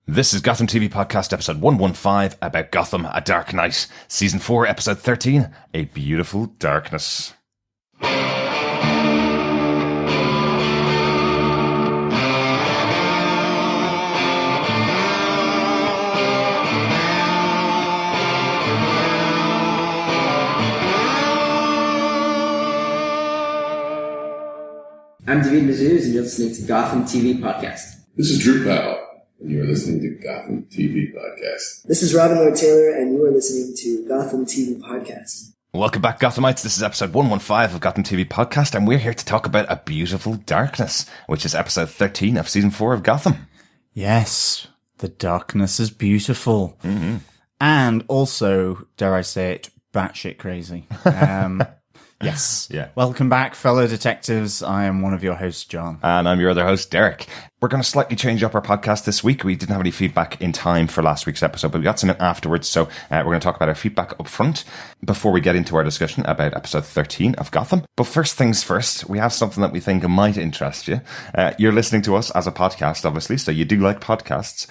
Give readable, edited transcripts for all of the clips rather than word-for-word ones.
This is Gotham TV Podcast, episode 115, about Gotham, A Dark Knight, season 4, episode 13, A Beautiful Darkness. I'm David Mazouz, and you're listening to Gotham TV Podcast. This is Drew Powell, and you are listening to Gotham TV Podcast. This is Robin Lloyd Taylor, and you are listening to Gotham TV Podcast. Welcome back, Gothamites. This is episode 115 of Gotham TV Podcast, and we're here to talk about A Beautiful Darkness, which is episode 13 of season 4 of Gotham. Yes, the darkness is beautiful. Mm-hmm. And also, dare I say it, batshit crazy. Yes. Yeah. Welcome back, fellow detectives. I am one of your hosts, John. And I'm your other host, Derek. We're going to slightly change up our podcast this week. We didn't have any feedback in time for last week's episode, but we got some afterwards. So we're going to talk about our feedback up front before we get into our discussion about episode 13 of Gotham. But first things first, we have something that we think might interest you. You're listening to us as a podcast, obviously, so you do like podcasts.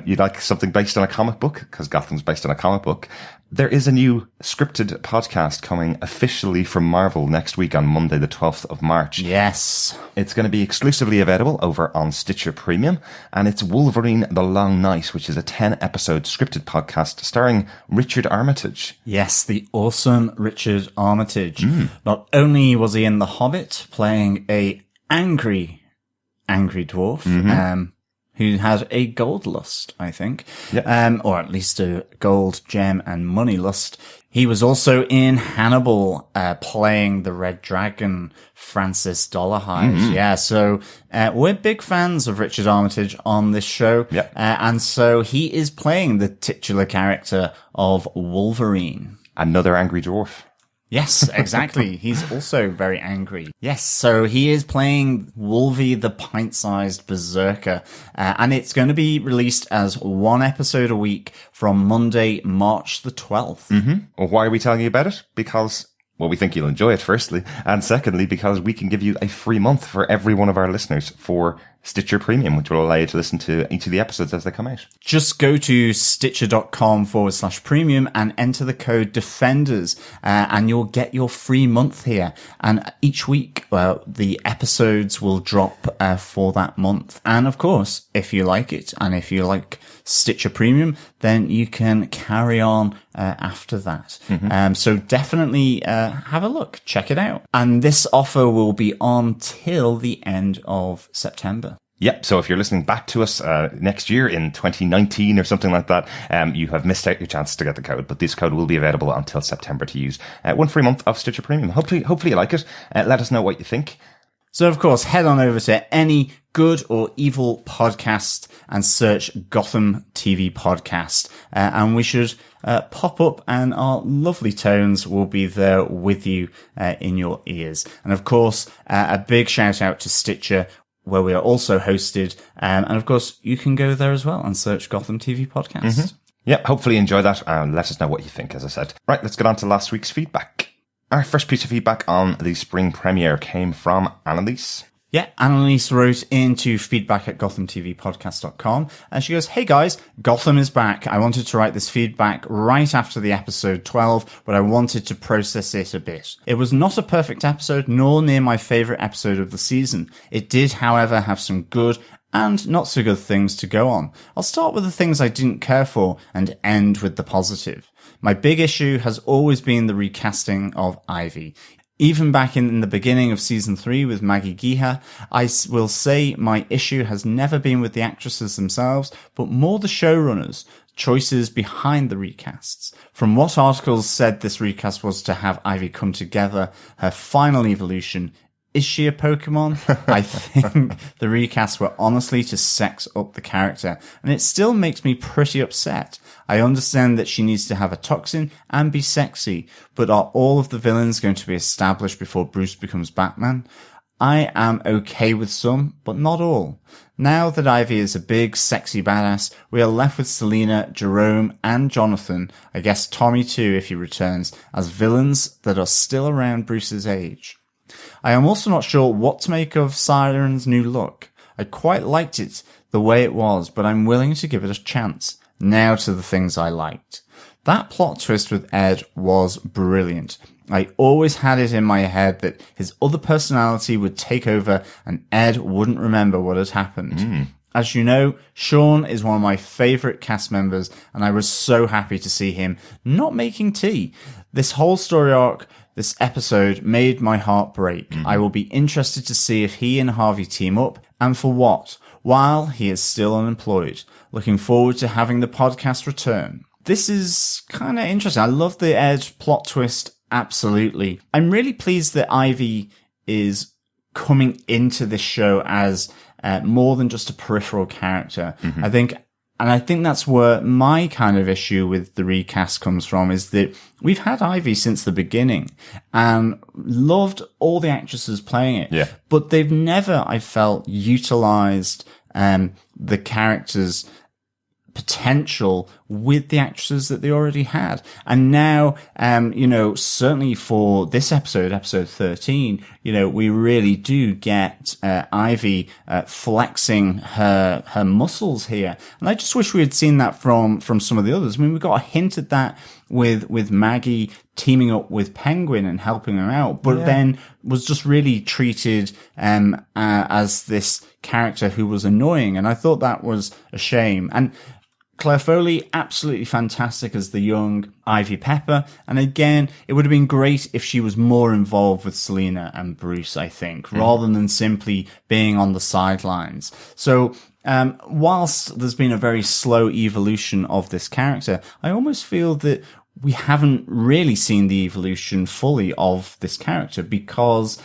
You like something based on a comic book, because Gotham's based on a comic book. There is a new scripted podcast coming officially from Marvel next week on Monday, the 12th of March. Yes. It's going to be exclusively available over on Stitcher Premium, and it's Wolverine The Long Night, which is a 10-episode scripted podcast starring Richard Armitage. Yes, the awesome Richard Armitage. Not only was he in The Hobbit playing a angry dwarf, who had a gold lust, I think. Yeah. Or at least a gold, gem, and money lust. He was also in Hannibal, playing the Red Dragon, Francis Dolarhyde. Yeah, so we're big fans of Richard Armitage on this show. Yep. And so he is playing the titular character of Wolverine. Another angry dwarf. Yes, exactly. He's also very angry. Yes, so he is playing Wolvie the pint-sized berserker, and it's going to be released as one episode a week from Monday, March the 12th. Well, why are we telling you about it? Because, well, we think you'll enjoy it, firstly, and secondly, because we can give you a free month for every one of our listeners for Stitcher Premium, which will allow you to listen to each of the episodes as they come out. Just go to stitcher.com/premium and enter the code DEFENDERS, and you'll get your free month here. And each week, the episodes will drop for that month. And of course, if you like it, and if you like Stitcher Premium, then you can carry on after that. So definitely have a look, check it out. And this offer will be on till the end of September. Yep. So if you're listening back to us next year in 2019 or something like that, you have missed out your chance to get the code. But this code will be available until September to use. One free month of Stitcher Premium. Hopefully you like it. Let us know what you think. So, of course, head on over to any good or evil podcast and search Gotham TV Podcast. And we should pop up, and our lovely tones will be there with you in your ears. And, of course, a big shout out to Stitcher, where we are also hosted. And of course, you can go there as well and search Gotham TV Podcast. Yep, hopefully enjoy that and let us know what you think, as I said. Right, let's get on to last week's feedback. Our first piece of feedback on the spring premiere came from Annalise. Yeah, Annalise wrote into feedback@gothamtvpodcast.com, and she goes, "Hey guys, Gotham is back. I wanted to write this feedback right after the episode 12, but I wanted to process it a bit. It was not a perfect episode, nor near my favorite episode of the season. It did, however, have some good and not so good things to go on. I'll start with the things I didn't care for and end with the positive. My big issue has always been the recasting of Ivy. Even back in the beginning of season 3 with Maggie Geha, I will say my issue has never been with the actresses themselves, but more the showrunners' choices behind the recasts. From what articles said this recast was to have Ivy come together, her final evolution. Is she a Pokemon? I think the recasts were honestly to sex up the character, and it still makes me pretty upset. I understand that she needs to have a toxin and be sexy, but are all of the villains going to be established before Bruce becomes Batman? I am okay with some, but not all. Now that Ivy is a big, sexy badass, we are left with Selina, Jerome, and Jonathan, I guess Tommy too if he returns, as villains that are still around Bruce's age. I am also not sure what to make of Siren's new look. I quite liked it. the way it was, but I'm willing to give it a chance. Now to the things I liked. That plot twist with Ed was brilliant. I always had it in my head that his other personality would take over and Ed wouldn't remember what had happened. As you know, Sean is one of my favourite cast members, and I was so happy to see him not making tea. This whole story arc, this episode, made my heart break. I will be interested to see if he and Harvey team up, and for what, while he is still unemployed. Looking forward to having the podcast return. This is kind of interesting. I love the Ed plot twist, absolutely. I'm really pleased that Ivy is coming into this show as more than just a peripheral character. I think that's where my kind of issue with the recast comes from, is that we've had Ivy since the beginning and loved all the actresses playing it. Yeah. But they've never, I felt, utilized the characters' potential with the actresses that they already had. And now, certainly for this episode 13, we really do get Ivy flexing her muscles here. And I just wish we had seen that from some of the others. I mean, we got a hint at that with Maggie teaming up with Penguin and helping her out, but then was just really treated as this character who was annoying. And I thought that was a shame. And Claire Foley, absolutely fantastic as the young Ivy Pepper. And again, it would have been great if she was more involved with Selena and Bruce, I think, rather than simply being on the sidelines. So, whilst there's been a very slow evolution of this character, I almost feel that we haven't really seen the evolution fully of this character because,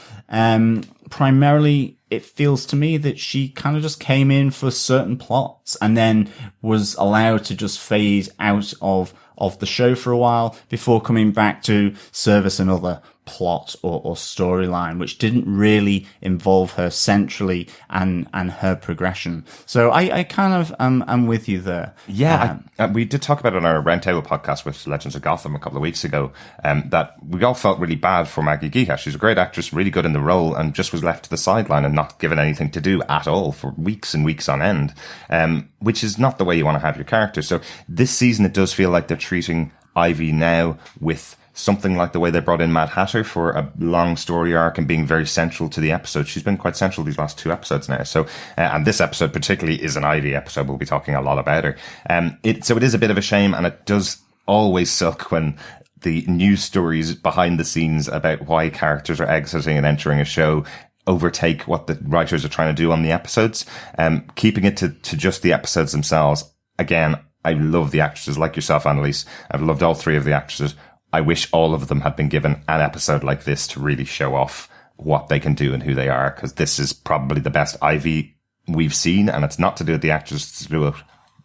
primarily it feels to me that she kind of just came in for certain plots and then was allowed to just phase out of the show for a while before coming back to service another plot or storyline, which didn't really involve her centrally and her progression. So I kind of am with you there. Yeah, we did talk about it on our Roundtable podcast with Legends of Gotham a couple of weeks ago, that we all felt really bad for Maggie Geehash. She's a great actress, really good in the role, and just was left to the sideline and not given anything to do at all for weeks and weeks on end, which is not the way you want to have your character. So this season, it does feel like they're treating Ivy now with something like the way they brought in Mad Hatter for a long story arc and being very central to the episode. She's been quite central these last two episodes now. So, and this episode particularly is an Ivy episode. We'll be talking a lot about her. So it is a bit of a shame, and it does always suck when the news stories behind the scenes about why characters are exiting and entering a show overtake what the writers are trying to do on the episodes. Keeping it to just the episodes themselves. Again, I love the actresses like yourself, Annalise. I've loved all three of the actresses. I wish all of them had been given an episode like this to really show off what they can do and who they are, because this is probably the best Ivy we've seen, and it's not to do with the actors, it's to do with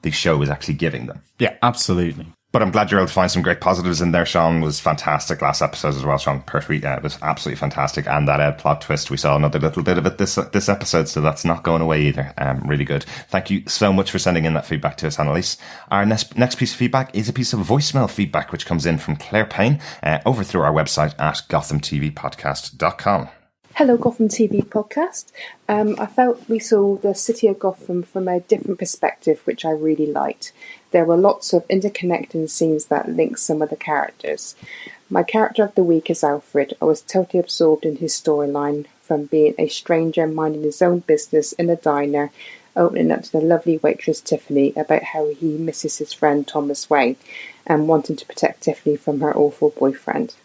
the show is actually giving them. Yeah, absolutely. But I'm glad you're able to find some great positives in there. Sean was fantastic last episode as well. Sean Pertwee was absolutely fantastic. And that Ed plot twist, we saw another little bit of it this episode, so that's not going away either. Really good. Thank you so much for sending in that feedback to us, Annalise. Our next piece of feedback is a piece of voicemail feedback, which comes in from Claire Payne over through our website at gothamtvpodcast.com. Hello, Gotham TV podcast. I felt we saw the city of Gotham from a different perspective, which I really liked. There were lots of interconnecting scenes that linked some of the characters. My character of the week is Alfred. I was totally absorbed in his storyline, from being a stranger minding his own business in a diner, opening up to the lovely waitress Tiffany about how he misses his friend Thomas Wayne and wanting to protect Tiffany from her awful boyfriend.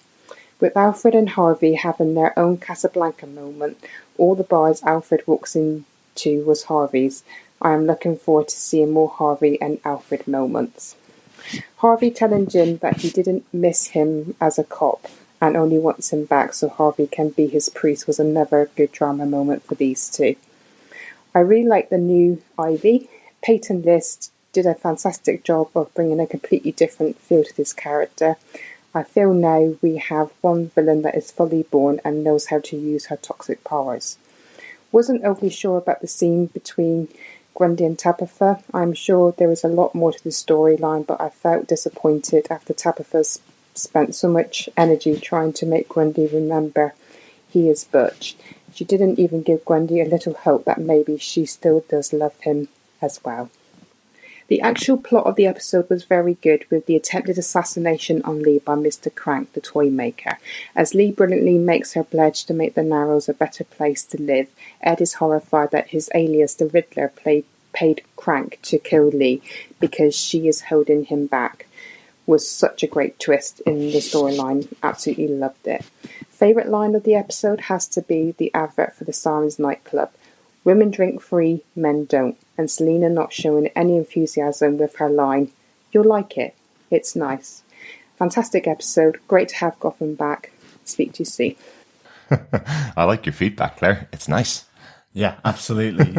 With Alfred and Harvey having their own Casablanca moment, all the bars Alfred walks into was Harvey's. I am looking forward to seeing more Harvey and Alfred moments. Harvey telling Jim that he didn't miss him as a cop and only wants him back so Harvey can be his priest was another good drama moment for these two. I really like the new Ivy. Peyton List did a fantastic job of bringing a completely different feel to this character. I feel now we have one villain that is fully born and knows how to use her toxic powers. Wasn't overly sure about the scene between Grundy and Tabitha. I'm sure there is a lot more to the storyline, but I felt disappointed after Tabitha spent so much energy trying to make Grundy remember he is Butch. She didn't even give Grundy a little hope that maybe she still does love him as well. The actual plot of the episode was very good, with the attempted assassination on Lee by Mr. Crank, the toy maker. As Lee brilliantly makes her pledge to make the Narrows a better place to live, Ed is horrified that his alias, the Riddler, paid Crank to kill Lee because she is holding him back. Was such a great twist in the storyline. Absolutely loved it. Favourite line of the episode has to be the advert for the Sirens nightclub. Women drink free, men don't. And Selena not showing any enthusiasm with her line, "You'll like it. It's nice." Fantastic episode. Great to have Gotham back. Speak to you soon. I like your feedback, Claire. It's nice. Yeah, absolutely.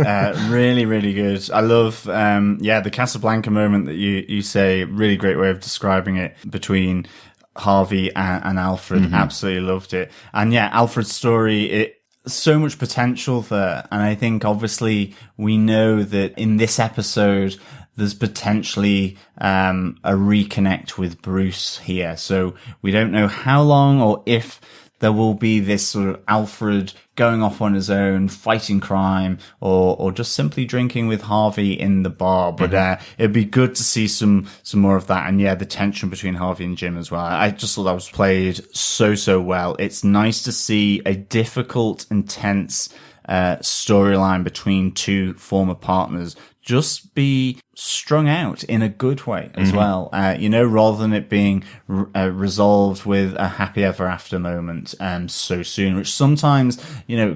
Really, really good. I love, the Casablanca moment that you say. Really great way of describing it between Harvey and Alfred. Mm-hmm. Absolutely loved it. And yeah, Alfred's story, so much potential there. And I think obviously we know that in this episode, there's potentially a reconnect with Bruce here. So we don't know how long or if there will be this sort of Alfred going off on his own, fighting crime, or just simply drinking with Harvey in the bar. But it'd be good to see some more of that. And yeah, the tension between Harvey and Jim as well. I just thought that was played so well. It's nice to see a difficult, intense storyline between two former partners just be strung out in a good way as well, rather than it being resolved with a happy ever after moment so soon, which sometimes,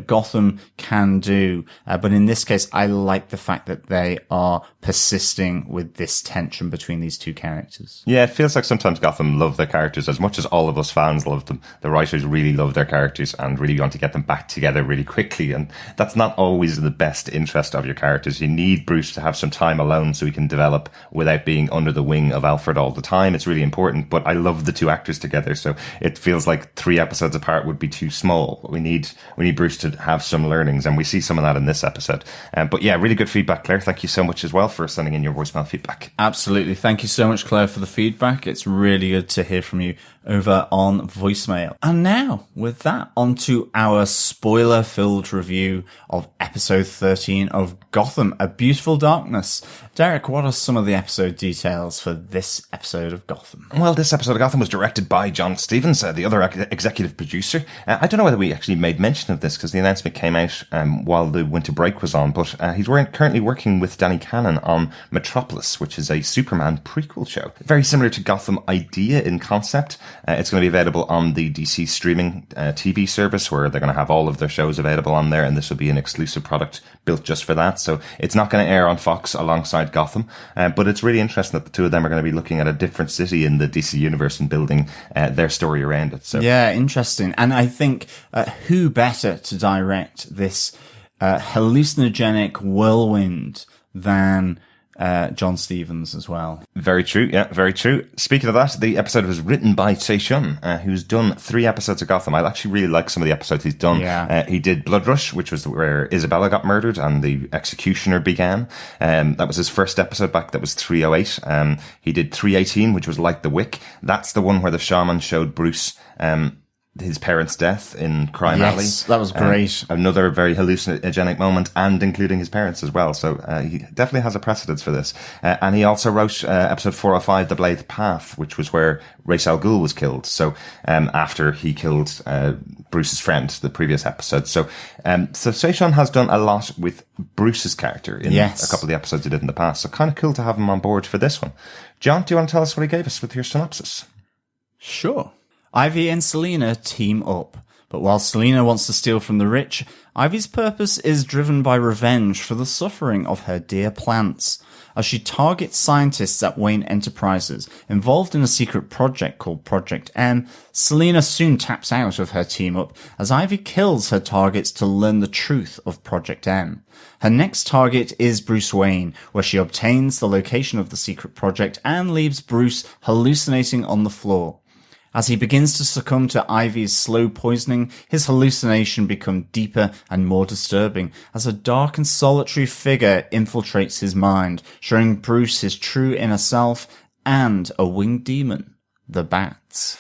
Gotham can do. But in this case, I like the fact that they are persisting with this tension between these two characters. Yeah, it feels like sometimes Gotham love their characters as much as all of us fans love them. The writers really love their characters and really want to get them back together really quickly. And that's not always in the best interest of your characters. You need Bruce to have some time alone so he can develop without being under the wing of Alfred all the time. It's really important, but I love the two actors together, so it feels like 3 episodes apart would be too small. We need Bruce to have some learnings, and we see some of that in this episode. But yeah, really good feedback, Claire. Thank you so much as well for sending in your voicemail feedback. Absolutely. Thank you so much, Claire, for the feedback. It's really good to hear from you over on voicemail. And now, with that, on to our spoiler-filled review of episode 13 of Gotham, A Beautiful Darkness. Derek, what are some of the episode details for this episode of Gotham? Well, this episode of Gotham was directed by John Stevens, the other executive producer. I don't know whether we actually made mention of this because the announcement came out while the winter break was on, but he's currently working with Danny Cannon on Metropolis, which is a Superman prequel show. Very similar to Gotham idea in concept. It's going to be available on the DC streaming TV service, where they're going to have all of their shows available on there, and this will be an exclusive product built just for that. So it's not going to air on Fox alongside Gotham, but it's really interesting that the two of them are going to be looking at a different city in the DC universe and building their story around it. So yeah, interesting. And I think who better to direct this hallucinogenic whirlwind than John Stevens as well. Very true. Yeah, very true. Speaking of that, the episode was written by Tae Shun, who's done 3 episodes of Gotham. I actually really like some of the episodes he's done. Yeah. He did Blood Rush, which was where Isabella got murdered and the executioner began. That was his first episode back. That was 308. He did 318, which was Like the Wick. That's the one where the shaman showed Bruce his parents' death in Crime Alley. Yes, that was great. Another very hallucinogenic moment, and including his parents as well. So he definitely has a precedence for this. And he also wrote episode 405, The Blade Path, which was where Ra's al Ghul was killed. So after he killed Bruce's friend, the previous episode. So Tae-Shun has done a lot with Bruce's character in a couple of the episodes he did in the past. So kind of cool to have him on board for this one. John, do you want to tell us what he gave us with your synopsis? Sure. Ivy and Selena team up, but while Selena wants to steal from the rich, Ivy's purpose is driven by revenge for the suffering of her dear plants. As she targets scientists at Wayne Enterprises involved in a secret project called Project M, Selena soon taps out of her team up as Ivy kills her targets to learn the truth of Project M. Her next target is Bruce Wayne, where she obtains the location of the secret project and leaves Bruce hallucinating on the floor. As he begins to succumb to Ivy's slow poisoning, his hallucination becomes deeper and more disturbing as a dark and solitary figure infiltrates his mind, showing Bruce his true inner self and a winged demon, the Bat.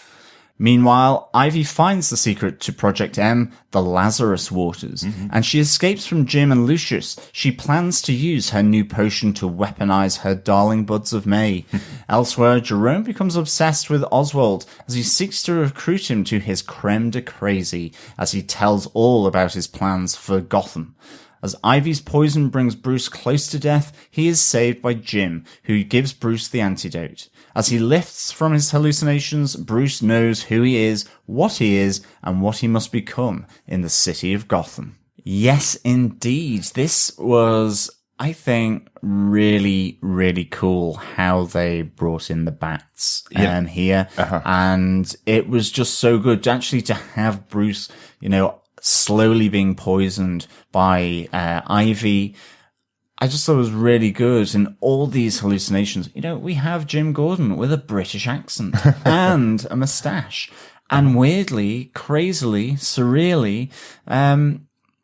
Meanwhile, Ivy finds the secret to Project M, the Lazarus Waters, and she escapes from Jim and Lucius. She plans to use her new potion to weaponize her darling buds of May. Elsewhere, Jerome becomes obsessed with Oswald as he seeks to recruit him to his creme de crazy, as he tells all about his plans for Gotham. As Ivy's poison brings Bruce close to death, he is saved by Jim, who gives Bruce the antidote. As he lifts from his hallucinations, Bruce knows who he is, and what he must become in the city of Gotham. Yes, indeed. This was, I think, really, really cool how they brought in the bats here. And it was just so good actually to have Bruce, slowly being poisoned by Ivy. I just thought it was really good. And all these hallucinations, we have Jim Gordon with a British accent and a moustache. And weirdly, crazily, surreally,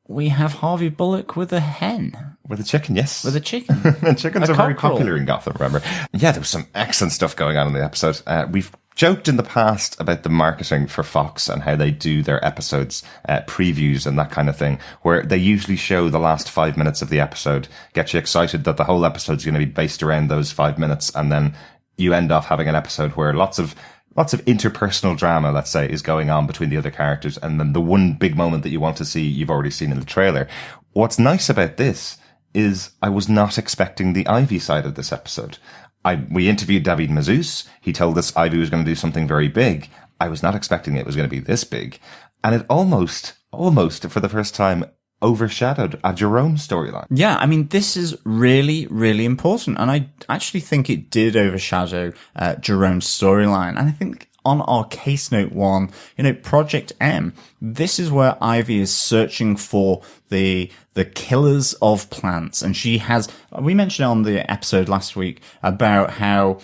we have Harvey Bullock with a hen. With a chicken, yes. With a chicken. And chickens are very cockerel. popular in Gotham, remember? Yeah, there was some excellent stuff going on in the episode. We've joked in the past about the marketing for Fox and how they do their episodes, previews and that kind of thing, where they usually show the last 5 minutes of the episode, get you excited that the whole episode's going to be based around those 5 minutes, and then you end off having an episode where lots of interpersonal drama, let's say, is going on between the other characters, and then the one big moment that you want to see, you've already seen in the trailer. What's nice about this is I was not expecting the Ivy side of this episode. We interviewed David Mazouz. He told us Ivy was going to do something very big. I was not expecting it was going to be this big. And it almost, for the first time, overshadowed a Jerome storyline. Yeah, I mean, this is really, really important. And I actually think it did overshadow Jerome's storyline. And I think on our case note 1, Project M, this is where Ivy is searching for the killers of plants. And we mentioned on the episode last week about how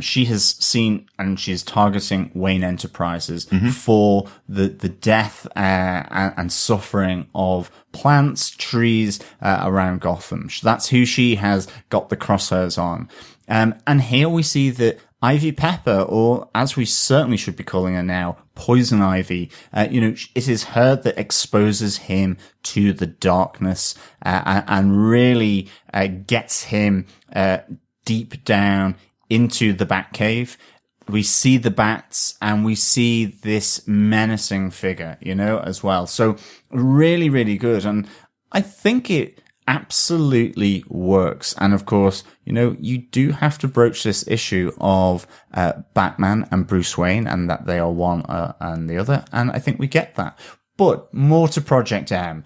she has seen and she's targeting Wayne Enterprises for the death and suffering of plants, trees around Gotham. That's who she has got the crosshairs on. And here we see that Ivy Pepper, or as we certainly should be calling her now, Poison Ivy, it is her that exposes him to the darkness and really gets him deep down into the Batcave. We see the bats and we see this menacing figure, as well. So really, really good. And I think it absolutely works. And of course, you do have to broach this issue of Batman and Bruce Wayne, and that they are one and the other. And I think we get that. But more to Project M,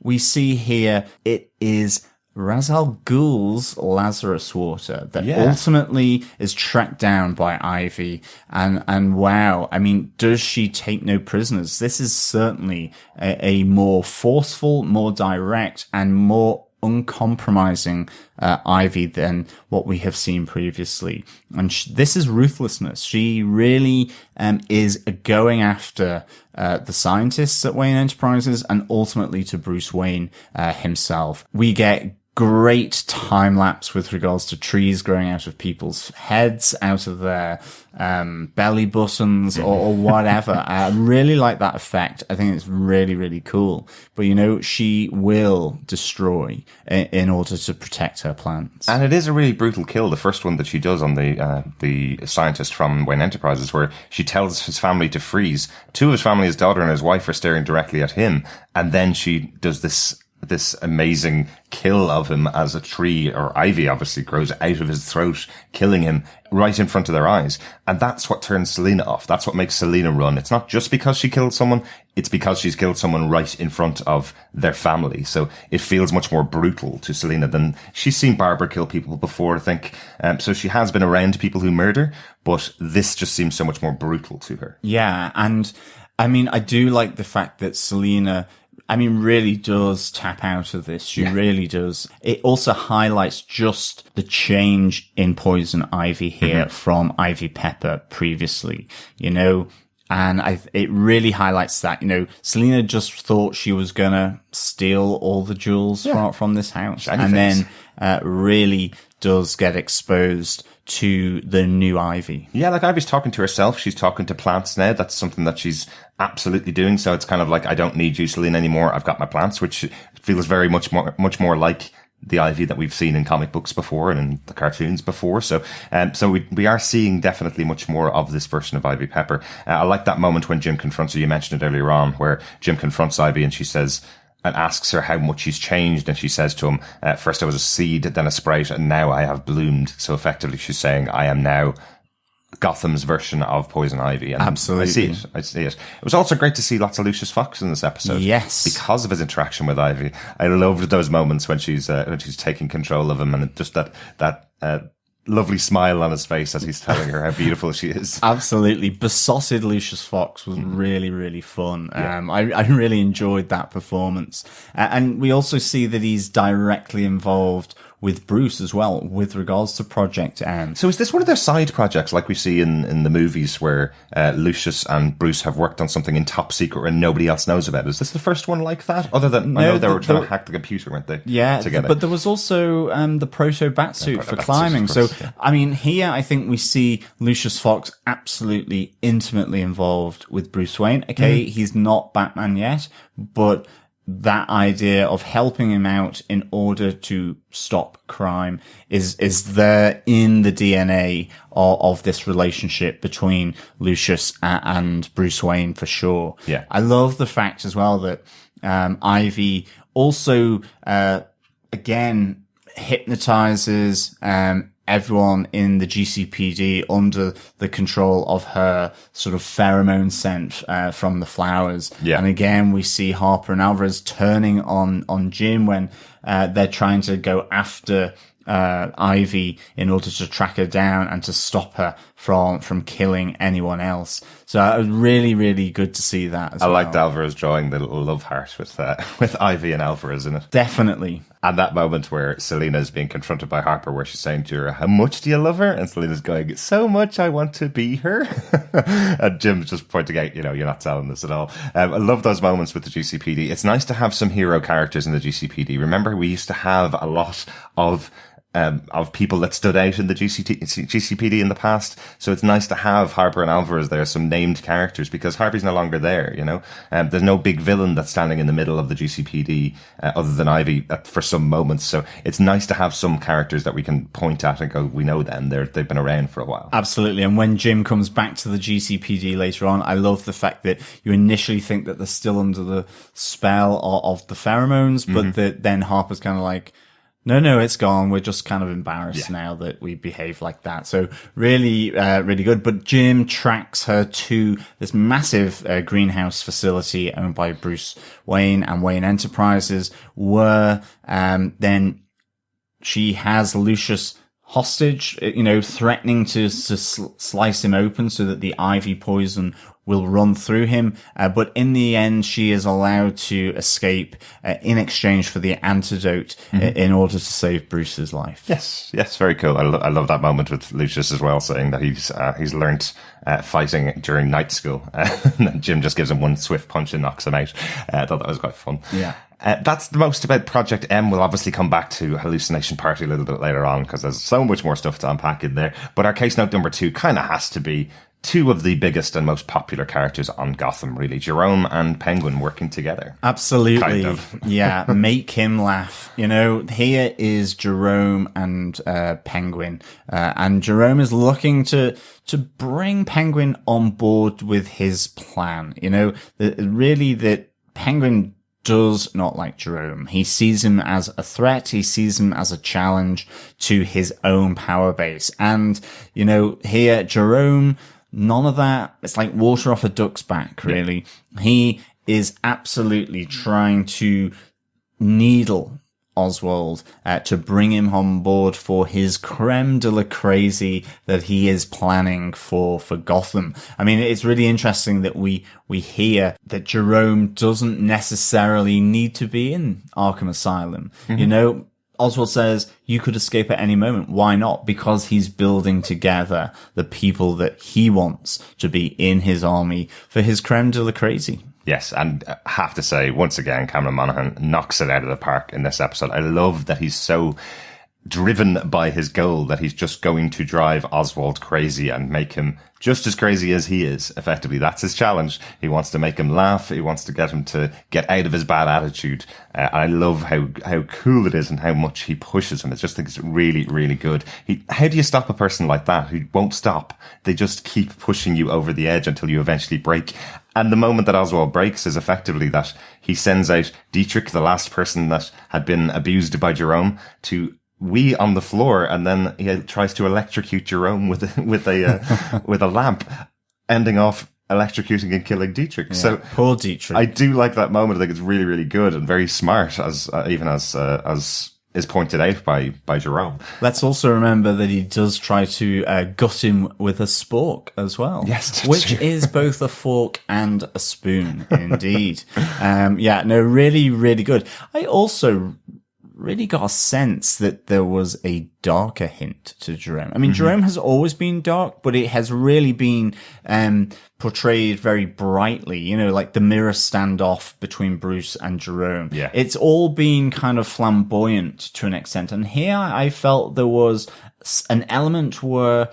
we see here it is Ra's al Ghul's Lazarus Water that ultimately is tracked down by Ivy. And wow, I mean, does she take no prisoners? This is certainly a more forceful, more direct, and more uncompromising Ivy than what we have seen previously. And this is ruthlessness. She really is going after the scientists at Wayne Enterprises and ultimately to Bruce Wayne himself. We get great time lapse with regards to trees growing out of people's heads, out of their belly buttons or whatever. I really like that effect. I think it's really, really cool. But she will destroy in order to protect her plants. And it is a really brutal kill, the first one that she does on the scientist from Wayne Enterprises, where she tells his family to freeze. Two of his family, his daughter and his wife, are staring directly at him, and then she does this amazing kill of him as a tree, or ivy obviously, grows out of his throat, killing him right in front of their eyes. And that's what turns Selina off. That's what makes Selina run. It's not just because she killed someone, it's because she's killed someone right in front of their family. So it feels much more brutal to Selina than she's seen Barbara kill people before, I think. So she has been around people who murder, but this just seems so much more brutal to her. Yeah, and I mean, I do like the fact that Selina, really does tap out of this. She really does. It also highlights just the change in Poison Ivy here from Ivy Pepper previously, and it really highlights that, Selina just thought she was gonna steal all the jewels from this house. And then, really does get exposed to the new Ivy. Yeah, like Ivy's talking to herself. She's talking to plants now. That's something that she's absolutely doing. So it's kind of like, I don't need you, Selena, anymore. I've got my plants, which feels very much more like the Ivy that we've seen in comic books before and in the cartoons before. So we are seeing definitely much more of this version of Ivy Pepper. I like that moment when Jim confronts her. You mentioned it earlier on, where Jim confronts Ivy and she says, and asks her how much she's changed. And she says to him, first I was a seed, then a sprite, and now I have bloomed. So effectively she's saying, I am now Gotham's version of Poison Ivy. And absolutely. I see it. It was also great to see lots of Lucius Fox in this episode. Yes. Because of his interaction with Ivy. I loved those moments when she's taking control of him, and just that lovely smile on his face as he's telling her how beautiful she is. Absolutely. Besotted Lucius Fox was really, really fun. Yeah. I really enjoyed that performance. And we also see that he's directly involved with Bruce as well, with regards to Project M. So is this one of their side projects, like we see in the movies, where Lucius and Bruce have worked on something in top secret and nobody else knows about it? Is this the first one like that? Other than, I know they were trying to hack the computer, weren't they? Yeah, together. But there was also the proto-batsuit for climbing. So, I mean, here I think we see Lucius Fox absolutely intimately involved with Bruce Wayne. Okay, he's not Batman yet, but that idea of helping him out in order to stop crime is there in the DNA of this relationship between Lucius and Bruce Wayne for sure. Yeah. I love the fact as well that Ivy also again hypnotizes everyone in the GCPD under the control of her sort of pheromone scent from the flowers. Yeah. And again, we see Harper and Alvarez turning on Jim when they're trying to go after Ivy in order to track her down and to stop her from killing anyone else. So it was really, really good to see that as well. I liked Alvarez drawing the little love heart with Ivy and Alvarez in it. Definitely. And that moment where Selena is being confronted by Harper, where she's saying to her, how much do you love her? And Selena's going, so much I want to be her. And Jim's just pointing out, you're not selling this at all. I love those moments with the GCPD. It's nice to have some hero characters in the GCPD. Remember, we used to have a lot of people that stood out in the GCPD in the past. So it's nice to have Harper and Alvarez there, some named characters, because Harper's no longer there, there's no big villain that's standing in the middle of the GCPD, other than Ivy for some moments. So it's nice to have some characters that we can point at and go, we know them. They've been around for a while. Absolutely. And when Jim comes back to the GCPD later on, I love the fact that you initially think that they're still under the spell of the pheromones, but then Harper's kind of like, no, it's gone. We're just kind of embarrassed now that we behave like that. So really, really good. But Jim tracks her to this massive greenhouse facility owned by Bruce Wayne and Wayne Enterprises, where then she has Lucius hostage, threatening to slice him open so that the Ivy poison will run through him. But in the end, she is allowed to escape in exchange for the antidote in order to save Bruce's life. Yes, very cool. I love that moment with Lucius as well, saying that he's learnt fighting during night school. And Jim just gives him one swift punch and knocks him out. I thought that was quite fun. Yeah. That's the most about Project M. We'll obviously come back to Hallucination Party a little bit later on, because there's so much more stuff to unpack in there. But our case note number 2 kind of has to be two of the biggest and most popular characters on Gotham, really. Jerome and Penguin working together. Absolutely. Kind of. Yeah, make him laugh. Here is Jerome and Penguin. And Jerome is looking to bring Penguin on board with his plan. Really that Penguin does not like Jerome. He sees him as a threat. He sees him as a challenge to his own power base. And, here, Jerome, none of that. It's like water off a duck's back, really. Yeah. He is absolutely trying to needle Oswald to bring him on board for his creme de la crazy that he is planning for Gotham. I mean, it's really interesting that we hear that Jerome doesn't necessarily need to be in Arkham Asylum. Mm-hmm. Oswald says you could escape at any moment. Why not? Because he's building together the people that he wants to be in his army for his creme de la crazy. Yes, and I have to say, once again, Cameron Monaghan knocks it out of the park in this episode. I love that he's so driven by his goal that he's just going to drive Oswald crazy and make him just as crazy as he is. Effectively, that's his challenge. He wants to make him laugh. He wants to get him to get out of his bad attitude. I love how cool it is and how much he pushes him. I just think it's really, really good. How do you stop a person like that who won't stop? They just keep pushing you over the edge until you eventually break. And the moment that Oswald breaks is effectively that he sends out Dietrich, the last person that had been abused by Jerome, to wee on the floor, and then he tries to electrocute Jerome with a lamp, ending off electrocuting and killing Dietrich. Yeah, so poor Dietrich. I do like that moment. I think it's really, really good and very smart, as is pointed out by Jerome. Let's also remember that he does try to gut him with a spork as well. Yes, which is both a fork and a spoon, indeed. Really, really good. I also really got a sense that there was a darker hint to Jerome. I mean, Jerome has always been dark, but it has really been portrayed very brightly, like the mirror standoff between Bruce and Jerome. Yeah. It's all been kind of flamboyant to an extent. And here I felt there was an element where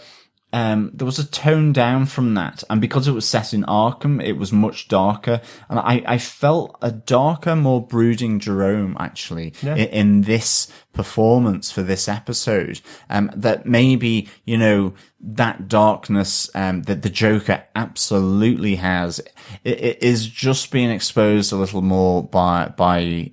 there was a tone down from that. And because it was set in Arkham, it was much darker. And I felt a darker, more brooding Jerome, actually, in this performance for this episode. That maybe, that darkness, that the Joker absolutely has, it is just being exposed a little more by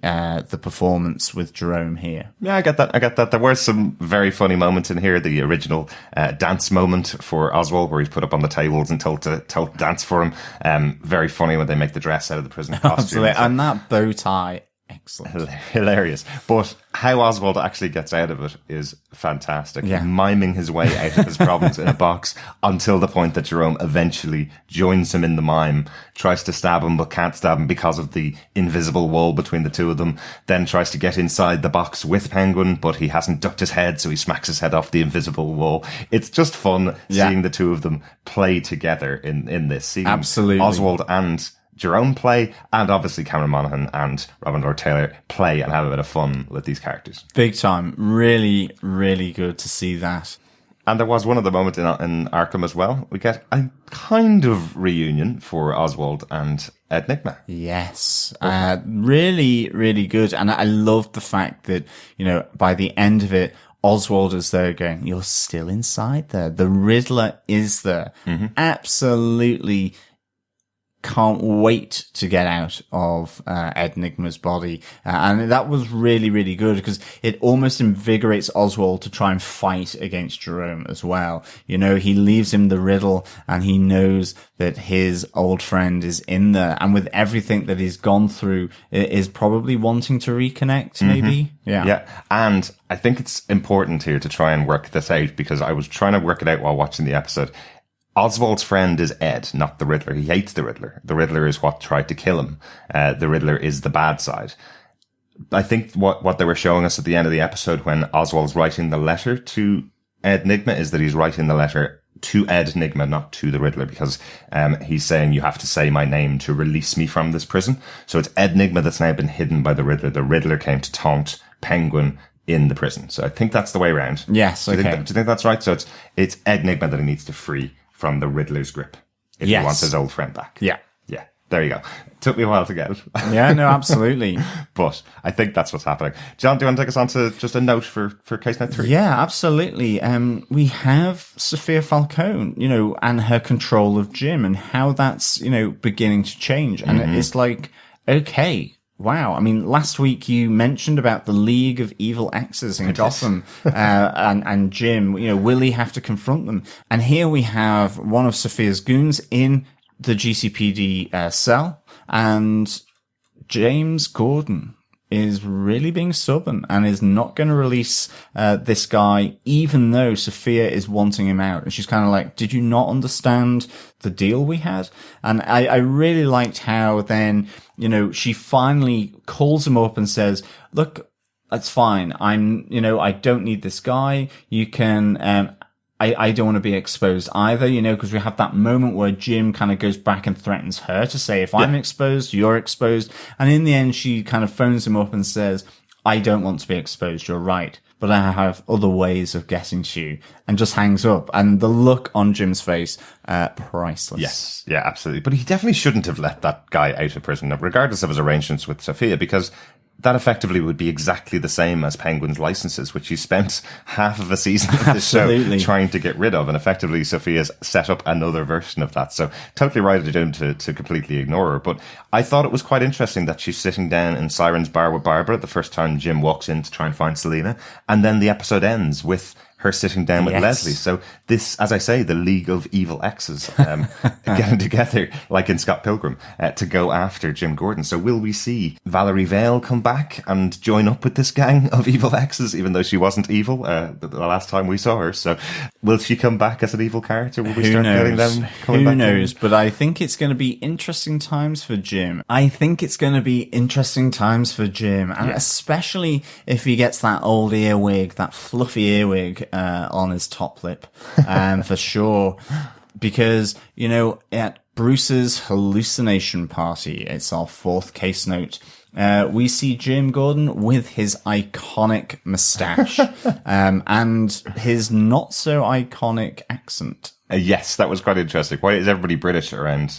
the performance with Jerome here. Yeah, I get that. There were some very funny moments in here. The original dance moment for Oswald, where he's put up on the tables and told to dance for him. Very funny when they make the dress out of the prison costume. Absolutely. And that bow tie. Excellent. Hilarious. But how Oswald actually gets out of it is fantastic. Yeah. Miming his way out of his problems in a box until the point that Jerome eventually joins him in the mime, tries to stab him but can't stab him because of the invisible wall between the two of them, then tries to get inside the box with Penguin, but he hasn't ducked his head, so he smacks his head off the invisible wall. It's just fun seeing the two of them play together in this. Seeing Absolutely. Oswald and Jerome play, and obviously Cameron Monaghan and Robin Lord Taylor play and have a bit of fun with these characters. Big time. Really, really good to see that. And there was one other moment in Arkham as well. We get a kind of reunion for Oswald and Ed Nygma. Yes. Really, really good. And I loved the fact that, by the end of it, Oswald is there going, you're still inside there. The Riddler is there. Mm-hmm. Absolutely can't wait to get out of Ed Nygma's body. And that was really, really good because it almost invigorates Oswald to try and fight against Jerome as well. He leaves him the riddle and he knows that his old friend is in there. And with everything that he's gone through, is probably wanting to reconnect, maybe. Mm-hmm. Yeah. And I think it's important here to try and work this out because I was trying to work it out while watching the episode. Oswald's friend is Ed, not the Riddler. He hates the Riddler. The Riddler is what tried to kill him. The Riddler is the bad side. I think what they were showing us at the end of the episode when Oswald's writing the letter to Ed Nygma is that he's writing the letter to Ed Nygma, not to the Riddler, because he's saying you have to say my name to release me from this prison. So it's Ed Nygma that's now been hidden by the Riddler. The Riddler came to taunt Penguin in the prison. So I think that's the way around. Yes, okay. Do you think that's right? So it's Ed Nygma that he needs to free from the Riddler's grip if he wants his old friend back. Yeah. There you go. Took me a while to get it. Yeah, no, absolutely. But I think that's what's happening. John, do you want to take us on to just a note for Case Note 3? Yeah, absolutely. We have Sophia Falcone, and her control of Jim and how that's, beginning to change. And it's like, okay, wow. I mean, last week you mentioned about the League of Evil Exes in Gotham, and Jim, will he have to confront them? And here we have one of Sophia's goons in the GCPD cell, and James Gordon is really being stubborn and is not going to release this guy, even though Sophia is wanting him out. And she's kind of like, did you not understand the deal we had? And I really liked how then, she finally calls him up and says, look, that's fine. I don't need this guy. You can, I don't want to be exposed either, because we have that moment where Jim kind of goes back and threatens her to say, if I'm exposed, you're exposed. And in the end, she kind of phones him up and says, I don't want to be exposed. You're right. but I have other ways of getting to you, and just hangs up. And the look on Jim's face, priceless. Yes, yeah, absolutely. But he definitely shouldn't have let that guy out of prison, regardless of his arrangements with Sophia, because that effectively would be exactly the same as Penguin's licenses, which he spent half of a season of the show trying to get rid of. And effectively, Sophia's set up another version of that. So totally right of him to completely ignore her. But I thought it was quite interesting that she's sitting down in Siren's bar with Barbara the first time Jim walks in to try and find Selena. And then the episode ends with her sitting down with Leslie. So this, as I say, the League of Evil Exes getting together, like in Scott Pilgrim, to go after Jim Gordon. So will we see Valerie Vale come back and join up with this gang of evil exes, even though she wasn't evil the last time we saw her? So will she come back as an evil character? Will we start getting them coming back? Who knows? But I think it's going to be interesting times for Jim. And especially if he gets that old earwig, that fluffy earwig on his top lip, for sure. Because, you know, at Bruce's hallucination party, it's our fourth case note, we see Jim Gordon with his iconic moustache, and his not so iconic accent. Yes, that was quite interesting. Why is everybody British around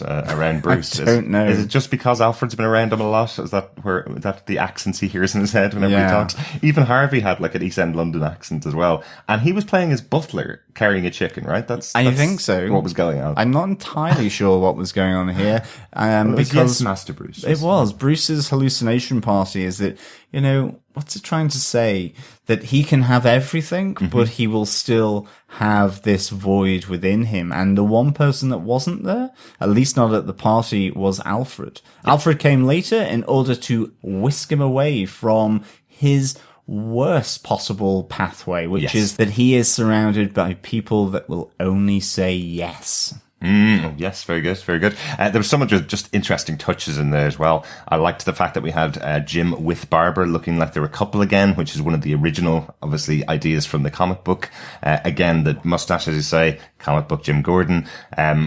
Bruce? I don't know. Is it just because Alfred's been around him a lot? Is that the accents he hears in his head whenever he talks? Even Harvey had like an East End London accent as well, and he was playing his butler carrying a chicken, right? I think so. What was going on? I'm not entirely sure what was going on here, because yes, Master Bruce. It was Bruce's hallucination party. Is that, you know, what's it trying to say? That he can have everything, but he will still have this void within him. And the one person that wasn't there, at least not at the party, was Alfred. Alfred came later in order to whisk him away from his worst possible pathway, which is that he is surrounded by people that will only say yes. Yes, very good, very good. There was some of just interesting touches in there as well. I liked the fact that we had Jim with Barbara looking like they're a couple again, which is one of the original, obviously, ideas from the comic book. Again, the mustache, as you say, comic book Jim Gordon.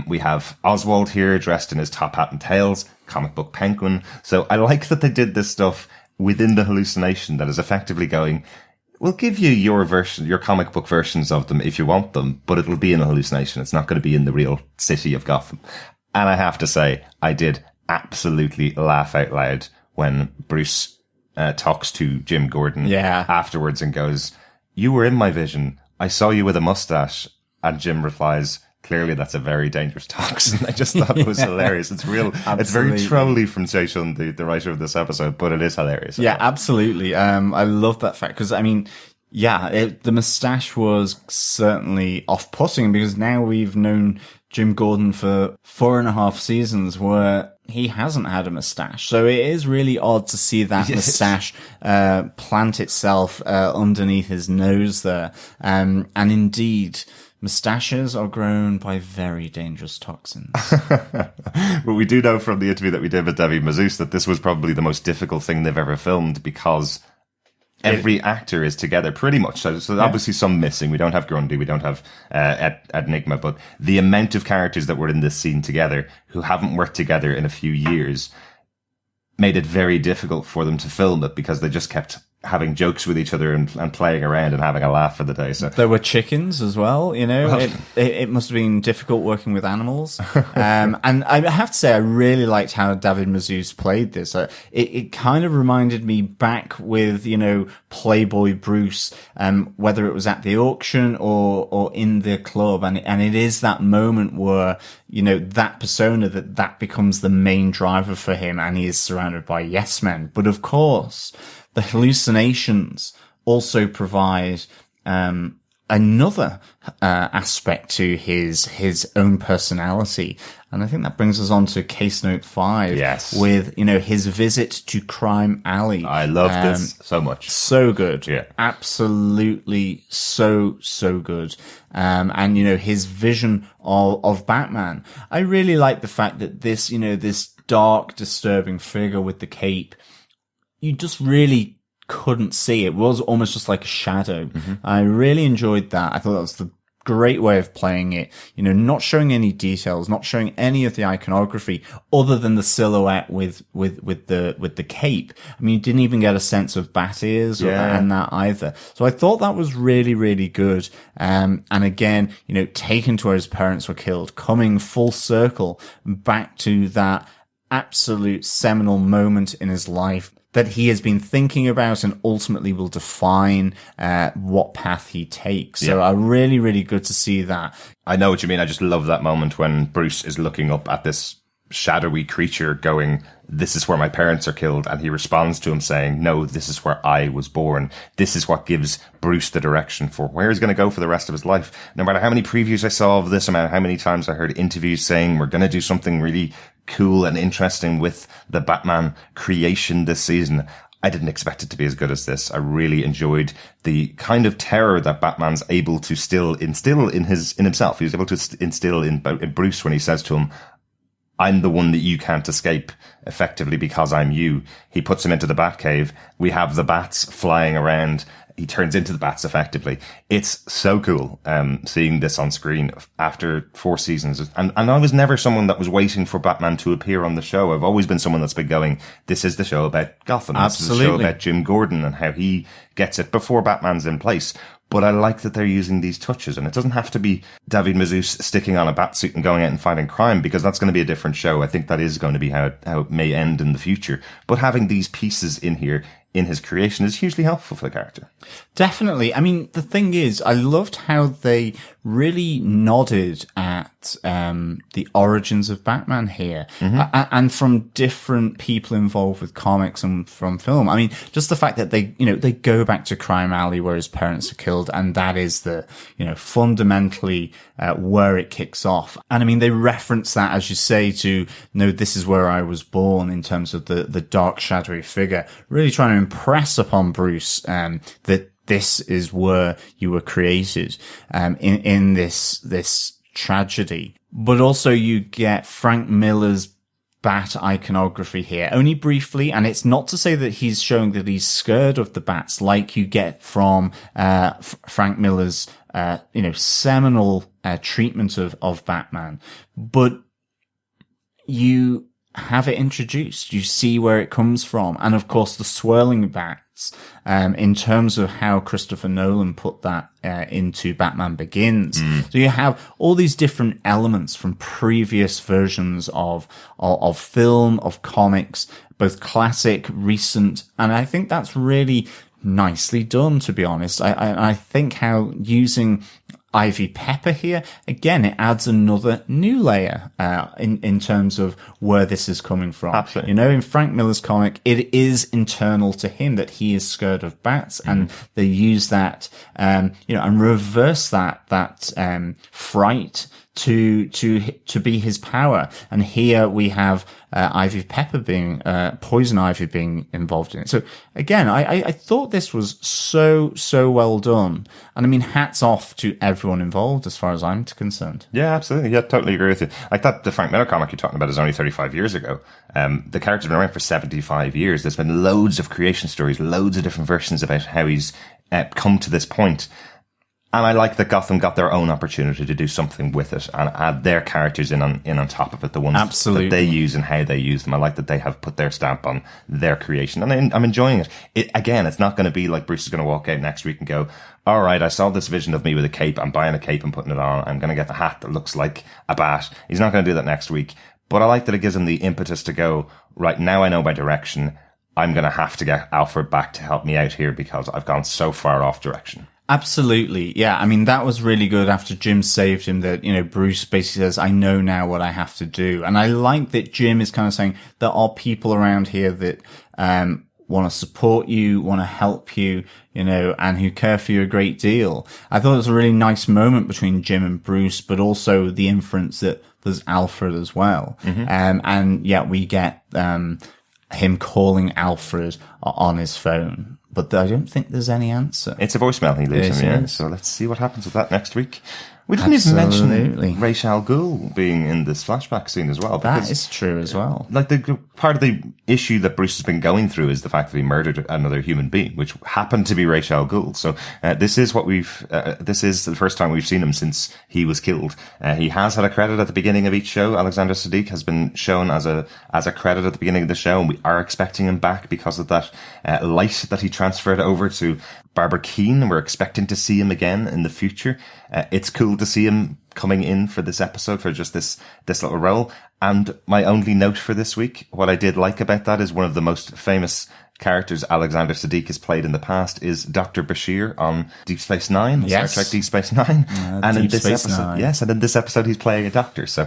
We have Oswald here dressed in his top hat and tails, comic book Penguin. So I like that they did this stuff within the hallucination that is effectively going, we'll give you your version, your comic book versions of them if you want them, but it'll be in a hallucination. It's not going to be in the real city of Gotham. And I have to say, I did absolutely laugh out loud when Bruce talks to Jim Gordon afterwards and goes, "You were in my vision. I saw you with a mustache." And Jim replies, "Clearly that's a very dangerous toxin." I just thought it was hilarious. It's real. It's very trolly from Jay Shun, the writer of this episode, but it is hilarious. Yeah, absolutely. I love that fact because, I mean, the moustache was certainly off-putting because now we've known Jim Gordon for 4.5 seasons where he hasn't had a moustache. So it is really odd to see that moustache plant itself underneath his nose there. And indeed, moustaches are grown by very dangerous toxins. Well, we do know from the interview that we did with David Mazouz that this was probably the most difficult thing they've ever filmed because every actor is together pretty much. So obviously some missing. We don't have Grundy, we don't have Enigma, but the amount of characters that were in this scene together who haven't worked together in a few years made it very difficult for them to film it because they just kept having jokes with each other and playing around and having a laugh for the day. So there were chickens as well, you know. It must have been difficult working with animals. And I have to say, I really liked how David Mazouz played this. It kind of reminded me back with, you know, Playboy Bruce, whether it was at the auction or in the club. And it is that moment where, you know, that persona that becomes the main driver for him and he is surrounded by yes men. But of course, the hallucinations also provide another aspect to his own personality. And I think that brings us on to case note 5. Yes. With, you know, his visit to Crime Alley. I love this so much. So good. Yeah. Absolutely so good. And, you know, his vision of Batman. I really like the fact that this, you know, this dark, disturbing figure with the cape, you just really couldn't see. It was almost just like a shadow. I really enjoyed that. I thought that was the great way of playing it, not showing any details, not showing any of the iconography other than the silhouette with the cape. I mean, you didn't even get a sense of bat ears and that either. So I thought that was really, really good. And again, taken to where his parents were killed, coming full circle back to that absolute seminal moment in his life that he has been thinking about and ultimately will define what path he takes. So really, really good to see that. I know what you mean. I just love that moment when Bruce is looking up at this shadowy creature going, this is where my parents are killed. And he responds to him saying, no, this is where I was born. This is what gives Bruce the direction for where he's going to go for the rest of his life. No matter how many previews I saw of this, no matter how many times I heard interviews saying we're going to do something really cool and interesting with the Batman creation this season, I didn't expect it to be as good as this. I really enjoyed the kind of terror that Batman's able to still instill in himself. He's able to instill in Bruce when he says to him, I'm the one that you can't escape, effectively because I'm you. He puts him into the Batcave. We have the bats flying around. He turns into the bats effectively. It's so cool, seeing this on screen after 4 seasons. And I was never someone that was waiting for Batman to appear on the show. I've always been someone that's been going, this is the show about Gotham. Absolutely. This is the show about Jim Gordon and how he gets it before Batman's in place. But I like that they're using these touches, and it doesn't have to be David Mazouz sticking on a batsuit and going out and fighting crime, because that's going to be a different show. I think that is going to be how it may end in the future. But having these pieces in here in his creation is hugely helpful for the character. Definitely. I mean, the thing is, I loved how they really nodded at the origins of Batman here, and from different people involved with comics and from film. I mean, just the fact that they go back to Crime Alley where his parents are killed, and that is the, fundamentally where it kicks off. And I mean, they reference that, as you say, to, this is where I was born, in terms of the dark, shadowy figure, really trying to impress upon Bruce that this is where you were created in this tragedy. But also you get Frank Miller's bat iconography here, only briefly, and it's not to say that he's showing that he's scared of the bats like you get from Frank Miller's seminal treatment of Batman, but you have it introduced. You see where it comes from. And of course, the swirling bats, in terms of how Christopher Nolan put that into Batman Begins. So you have all these different elements from previous versions of film, of comics, both classic, recent. And I think that's really nicely done, to be honest. I think how using Ivy Pepper here, again, it adds another new layer in terms of where this is coming from. Absolutely. In Frank Miller's comic, it is internal to him that he is scared of bats, and they use that, and reverse that fright to be his power. And here we have Ivy Pepper being Poison Ivy being involved in it. So again, I thought this was so well done, and I mean, hats off to everyone involved as far as I'm concerned. Yeah, absolutely. Yeah, totally agree with you. Like that, the Frank Miller comic you're talking about is only 35 years ago. The character's been around for 75 years. There's been loads of creation stories, loads of different versions about how he's come to this point. And I like that Gotham got their own opportunity to do something with it and add their characters in on top of it, the ones Absolutely. that they use and how they use them. I like that they have put their stamp on their creation, and I'm enjoying it. Again, it's not going to be like Bruce is going to walk out next week and go, all right, I saw this vision of me with a cape. I'm buying a cape and putting it on. I'm going to get the hat that looks like a bat. He's not going to do that next week. But I like that it gives him the impetus to go, right, now I know my direction. I'm going to have to get Alfred back to help me out here because I've gone so far off direction. Absolutely. Yeah. I mean, that was really good after Jim saved him, that, Bruce basically says, I know now what I have to do. And I like that Jim is kind of saying there are people around here that, want to support you, want to help you, and who care for you a great deal. I thought it was a really nice moment between Jim and Bruce, but also the inference that there's Alfred as well. And yet we get, him calling Alfred on his phone. But I don't think there's any answer. It's a voicemail he leaves him, yeah. Yes. So let's see what happens with that next week. We didn't even Absolutely. mention Ra's al Ghul being in this flashback scene as well. That is true as well. Like the part of the issue that Bruce has been going through is the fact that he murdered another human being, which happened to be Ra's al Ghul. So this is what this is the first time we've seen him since he was killed. He has had a credit at the beginning of each show. Alexander Siddiq has been shown as a credit at the beginning of the show, and we are expecting him back because of that light that he transferred over to Barbara Keane. We're expecting to see him again in the future. It's cool to see him coming in for this episode for just this little role. And my only note for this week, what I did like about that is one of the most famous characters Alexander Siddiq has played in the past is Dr. Bashir on Deep Space Nine, Yes. Star Trek Deep Space Nine. And in Deep this Space episode, Nine. yes, and in this episode he's playing a doctor, so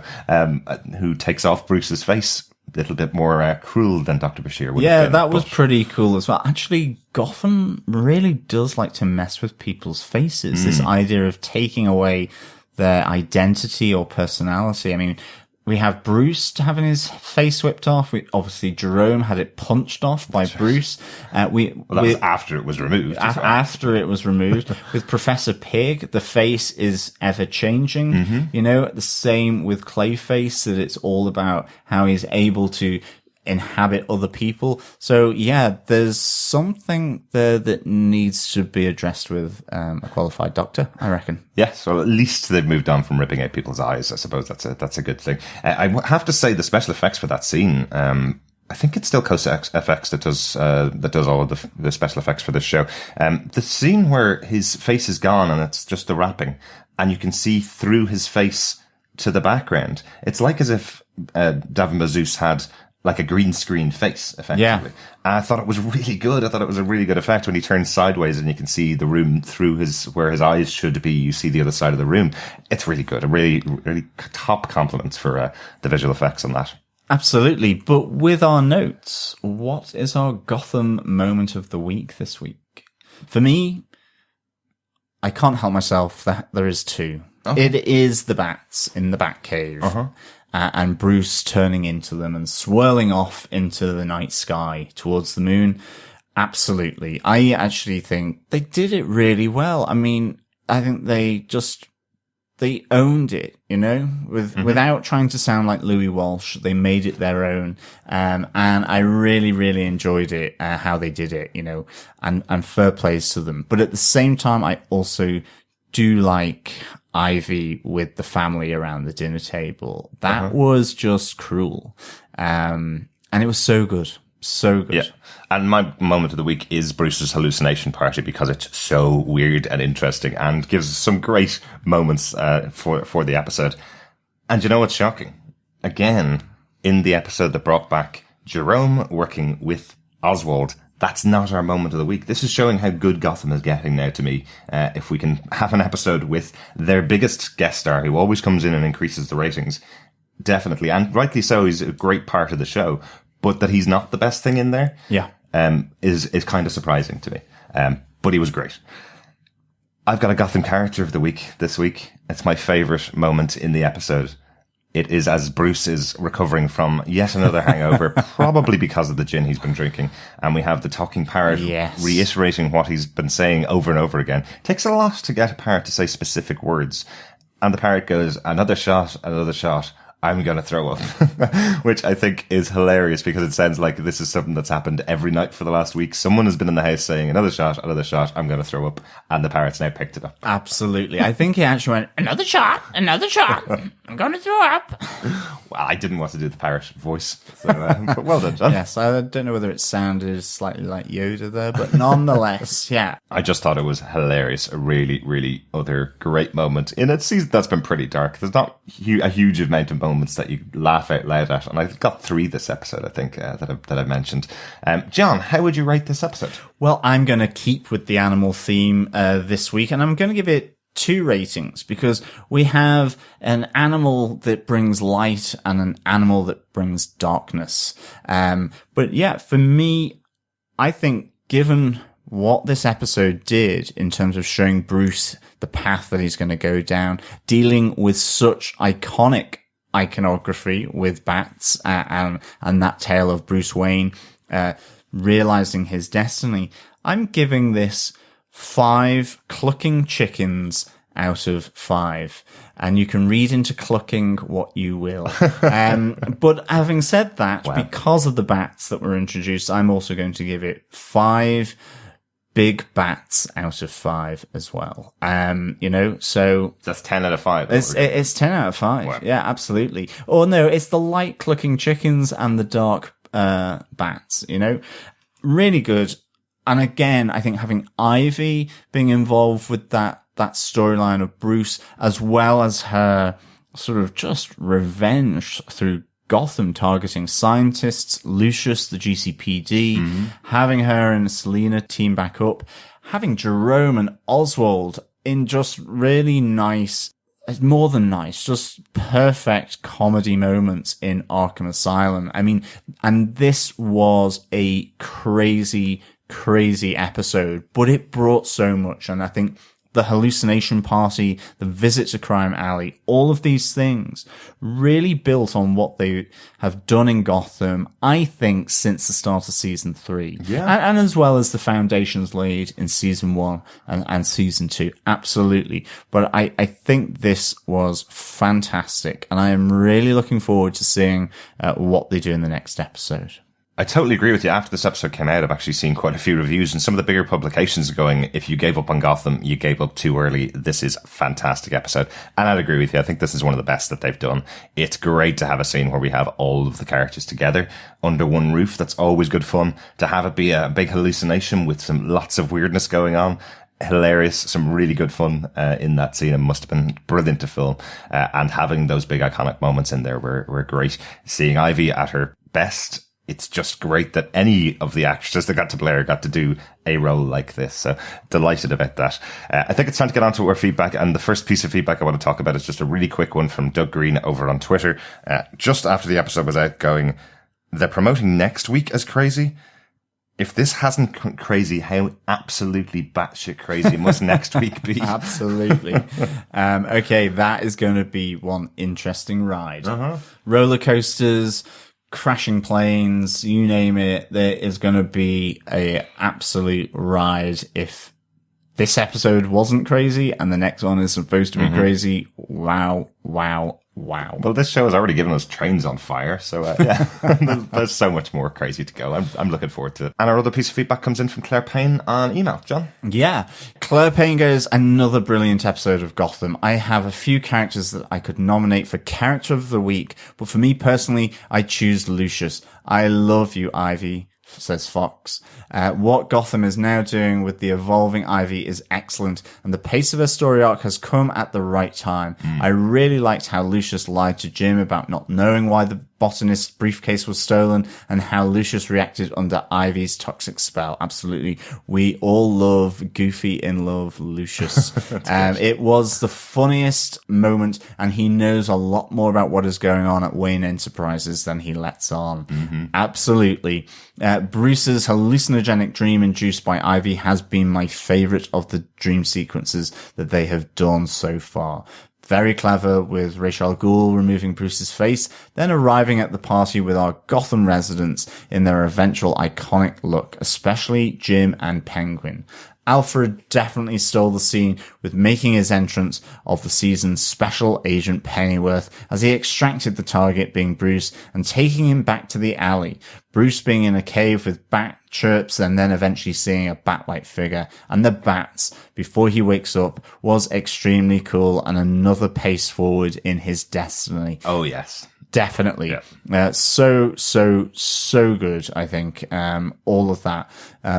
who takes off Bruce's face a little bit more cruel than Dr. Bashir would have Yeah, been. that was But- pretty cool as well. Actually, Gotham really does like to mess with people's faces. This idea of taking away their identity or personality. I mean, we have Bruce having his face whipped off. Obviously, Jerome had it punched off by Bruce. Well, that was after it was removed. as well. After it was removed. With Professor Pig, the face is ever changing. You know, the same with Clayface, that it's all about how he's able to inhabit other people. So yeah, there's something there that needs to be addressed with a qualified doctor, I reckon. Yes, well, at least they've moved on from ripping out people's eyes. I suppose that's a good thing. I have to say the special effects for that scene. I think it's still Cosec FX that does all of the special effects for this show. The scene where his face is gone and it's just the wrapping, and you can see through his face to the background. It's like as if Davin Bazous had like a green screen face, effectively. Yeah. And I thought it was really good. I thought it was a really good effect when he turns sideways and you can see the room through where his eyes should be. You see the other side of the room. It's really good. A really, really top compliments for the visual effects on that. Absolutely. But with our notes, what is our Gotham moment of the week this week? For me, I can't help myself that there is two. Oh. It is the bats in the Batcave. And Bruce turning into them and swirling off into the night sky towards the moon. Absolutely. I actually think they did it really well. I mean, I think they owned it, you know, without trying to sound like Louis Walsh. They made it their own. And I really, really enjoyed it, how they did it, you know, and fair plays to them. But at the same time, I also do like Ivy with the family around the dinner table. That was just cruel. And it was so good. So good. Yeah. And my moment of the week is Bruce's hallucination party because it's so weird and interesting and gives us some great moments for the episode. And you know what's shocking? Again, in the episode that brought back Jerome working with Oswald, that's not our moment of the week. This is showing how good Gotham is getting now to me. If we can have an episode with their biggest guest star who always comes in and increases the ratings, definitely. And rightly so, he's a great part of the show. But that he's not the best thing in there, is kind of surprising to me. But he was great. I've got a Gotham character of the week this week. It's my favorite moment in the episode. It is as Bruce is recovering from yet another hangover, probably because of the gin he's been drinking. And we have the talking parrot reiterating what he's been saying over and over again. It takes a lot to get a parrot to say specific words. And the parrot goes, another shot, I'm going to throw up, which I think is hilarious because it sounds like this is something that's happened every night for the last week. Someone has been in the house saying, another shot, I'm going to throw up. And the parrot's now picked it up. Absolutely. I think he actually went, another shot, I'm going to throw up. Well, I didn't want to do the parrot voice. So, but well done, John. Yes, I don't know whether it sounded slightly like Yoda there, but nonetheless, yeah. I just thought it was hilarious. A really, really other great moment in a season that's been pretty dark. There's not a huge amount of moments that you laugh out loud at. And I've got 3 this episode, I think, that I've mentioned. John, how would you rate this episode? Well, I'm going to keep with the animal theme this week, and I'm going to give it 2 ratings because we have an animal that brings light and an animal that brings darkness. But yeah, for me, I think given what this episode did in terms of showing Bruce the path that he's going to go down, dealing with such iconic iconography with bats and that tale of Bruce Wayne realizing his destiny, I'm giving this 5 clucking chickens out of 5. And you can read into clucking what you will. But having said that, because of the bats that were introduced, I'm also going to give it 5 big bats out of 5 as well. So that's 10 out of 5. It's 10 out of 5. Wow. Yeah, absolutely. Or no, it's the light clucking chickens and the dark bats, really good. And again, I think having Ivy being involved with that storyline of Bruce, as well as her sort of just revenge through Gotham targeting scientists, Lucius, the GCPD, having her and Selina team back up, having Jerome and Oswald in just really nice, more than nice, just perfect comedy moments in Arkham Asylum. I mean, and this was a crazy episode, but it brought so much. And I think the hallucination party, the visit to Crime Alley, all of these things really built on what they have done in Gotham, I think, since the start of season 3. Yeah. And as well as the foundations laid in season 1 and season 2. Absolutely. But I think this was fantastic. And I am really looking forward to seeing what they do in the next episode. I totally agree with you. After this episode came out, I've actually seen quite a few reviews, and some of the bigger publications are going, if you gave up on Gotham, you gave up too early. This is a fantastic episode. And I'd agree with you. I think this is one of the best that they've done. It's great to have a scene where we have all of the characters together under one roof. That's always good fun. To have it be a big hallucination with lots of weirdness going on. Hilarious, some really good fun in that scene. It must have been brilliant to film. And having those big iconic moments in there were great. Seeing Ivy at her best, it's just great that any of the actresses that got to play her got to do a role like this. So delighted about that. I think it's time to get on to our feedback. And the first piece of feedback I want to talk about is just a really quick one from Doug Green over on Twitter. Just after the episode was out, going, they're promoting next week as crazy. If this hasn't crazy, how absolutely batshit crazy must next week be? Absolutely. Okay, that is going to be one interesting ride. Roller coasters, crashing planes, you name it. There is going to be a absolute ride. If this episode wasn't crazy and the next one is supposed to be crazy, wow. Well, this show has already given us trains on fire, so yeah, there's so much more crazy to go. I'm looking forward to it. And our other piece of feedback comes in from Claire Payne on email. John? Yeah. Claire Payne goes, another brilliant episode of Gotham. I have a few characters that I could nominate for Character of the Week, but for me personally, I choose Lucius. I love you, Ivy, says Fox. What Gotham is now doing with the evolving Ivy is excellent, and the pace of her story arc has come at the right time. I really liked how Lucius lied to Jim about not knowing why the botanist's briefcase was stolen, and how Lucius reacted under Ivy's toxic spell. Absolutely. We all love Goofy in Love Lucius. It was the funniest moment, and he knows a lot more about what is going on at Wayne Enterprises than he lets on. Absolutely. Bruce's hallucinogenic dream induced by Ivy has been my favorite of the dream sequences that they have done so far. Very clever, with Ra's al Ghul removing Bruce's face, then arriving at the party with our Gotham residents in their eventual iconic look, especially Jim and Penguin. Alfred definitely stole the scene with making his entrance of the season's Special Agent Pennyworth as he extracted the target, being Bruce, and taking him back to the alley. Bruce being in a cave with bat chirps and then eventually seeing a bat-like figure and the bats before he wakes up was extremely cool and another pace forward in his destiny. Oh, yes. Definitely. Yeah. So good, I think. All of that.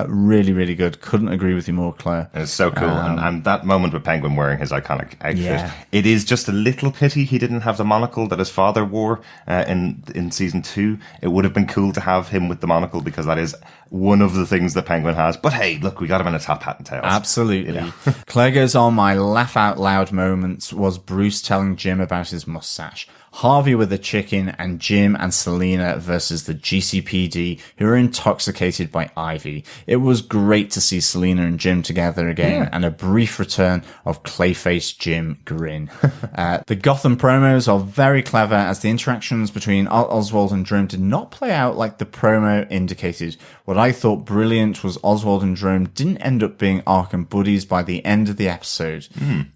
Really, really good. Couldn't agree with you more, Claire. It's so cool. And that moment with Penguin wearing his iconic outfit, it is just a little pity he didn't have the monocle that his father wore in season 2. It would have been cool to have him with the monocle, because that is one of the things that Penguin has. But hey, look, we got him in a top hat and tails. Absolutely. Claire goes on, my laugh out loud moments was Bruce telling Jim about his mustache, Harvey with a chicken, chicken, and Jim and Selena versus the GCPD, who are intoxicated by Ivy. It was great to see Selena and Jim together again, and a brief return of Clayface Jim Grin. The Gotham promos are very clever, as the interactions between Oswald and Jerome did not play out like the promo indicated. What I thought brilliant was Oswald and Jerome didn't end up being Arkham buddies by the end of the episode.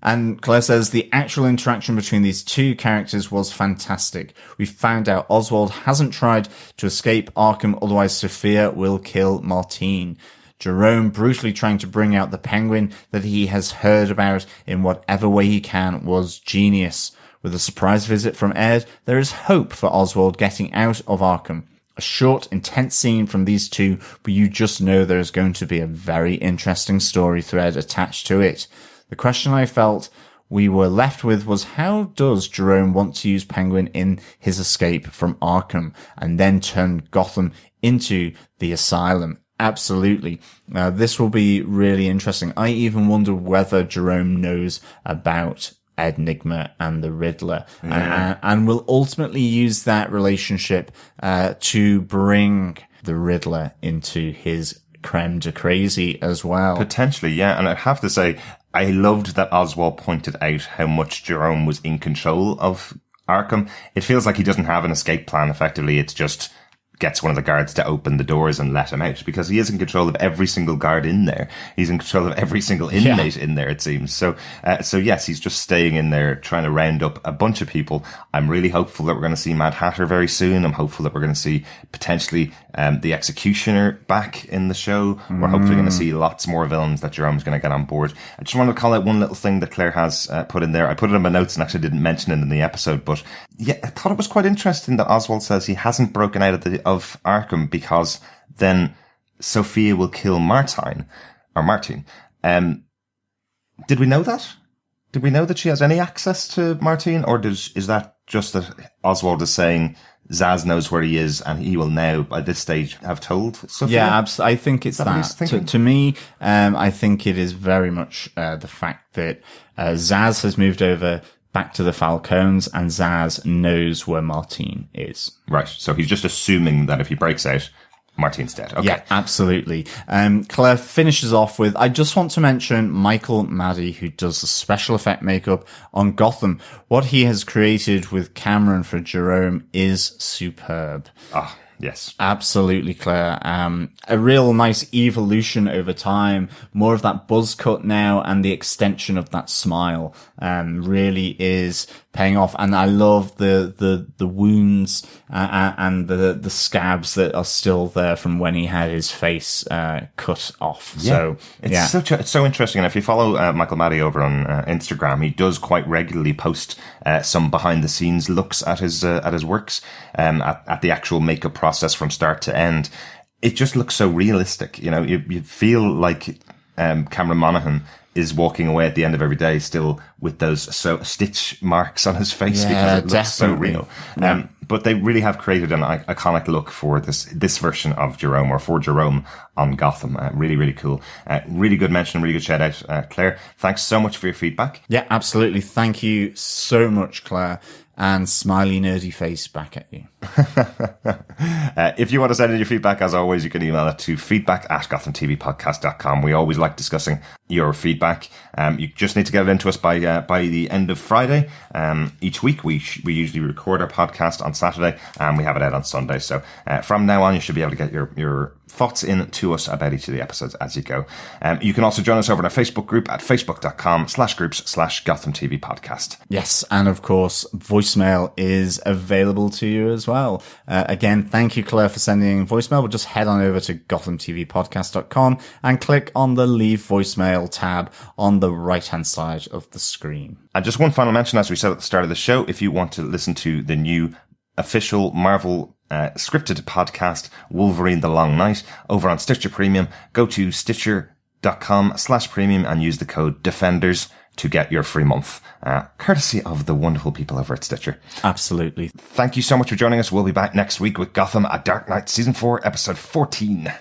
And Claire says the actual interaction between these two characters was fantastic. We found out Oswald hasn't tried to escape Arkham, otherwise Sophia will kill Martine. Jerome brutally trying to bring out the Penguin that he has heard about in whatever way he can was genius. With a surprise visit from Ed, there is hope for Oswald getting out of Arkham. A short, intense scene from these two, but you just know there is going to be a very interesting story thread attached to it. The question I felt we were left with was, how does Jerome want to use Penguin in his escape from Arkham and then turn Gotham into the asylum? Absolutely. This will be really interesting. I even wonder whether Jerome knows about Enigma and the Riddler, and will ultimately use that relationship to bring the Riddler into his creme de crazy as well. Potentially, yeah. And I have to say, I loved that Oswald pointed out how much Jerome was in control of Arkham. It feels like he doesn't have an escape plan, effectively. It's just gets one of the guards to open the doors and let him out, because he is in control of every single guard in there. He's in control of every single inmate in there, it seems. So yes, he's just staying in there trying to round up a bunch of people. I'm really hopeful that we're going to see Mad Hatter very soon. I'm hopeful that we're going to see potentially the Executioner back in the show. We're hopefully going to see lots more villains that Jerome's going to get on board. I just want to call out one little thing that Claire has put in there. I put it in my notes and actually didn't mention it in the episode, but yeah, I thought it was quite interesting that Oswald says he hasn't broken out of Arkham because then Sophia will kill Martine. Did we know that? Did we know that she has any access to Martine, or is that just that Oswald is saying Zaz knows where he is and he will now, by this stage, have told Sophia? Yeah, I think it's that. To me, I think it is very much the fact that Zaz has moved over back to the Falcones, and Zaz knows where Martine is. Right. So he's just assuming that if he breaks out, Martine's dead. Okay. Yeah, absolutely. Claire finishes off with, I just want to mention Michael Maddy, who does the special effect makeup on Gotham. What he has created with Cameron for Jerome is superb. Ah, yes. Absolutely, Claire. A real nice evolution over time. More of that buzz cut now, and the extension of that smile really is paying off. And I love the wounds and the scabs that are still there from when he had his face cut off. Yeah. So it's so interesting. And if you follow Michael Maddy over on Instagram, he does quite regularly post some behind the scenes looks at his works, at the actual makeup process from start to end. It just looks so realistic. You know, you feel like Cameron Monaghan is walking away at the end of every day still with those stitch marks on his face, because it looks so real. But they really have created an iconic look for this version of Jerome, or for Jerome on Gotham. Really, really cool. Really good mention, really good shout out. Claire, thanks so much for your feedback. Yeah, absolutely. Thank you so much, Claire. And smiley nerdy face back at you. If you want to send in your feedback, as always, you can email it to feedback@gothamtvpodcast.com. We always like discussing your feedback. You just need to get it into us by the end of Friday. Each week we usually record our podcast on Saturday, and we have it out on Sunday. So from now on, you should be able to get your thoughts in to us about each of the episodes as you go. You can also join us over in our Facebook group at facebook.com/groups/Gotham TV podcast. Yes, and of course, voicemail is available to you as well. Again, thank you, Claire, for sending voicemail. But just head on over to gothamtvpodcast.com and click on the Leave Voicemail tab on the right-hand side of the screen. And just one final mention, as we said at the start of the show, if you want to listen to the new official Marvel scripted podcast, Wolverine the Long Night, over on Stitcher Premium, go to stitcher.com/premium and use the code DEFENDERS to get your free month, courtesy of the wonderful people over at Stitcher. Absolutely. Thank you so much for joining us. We'll be back next week with Gotham: A Dark Knight Season 4, Episode 14.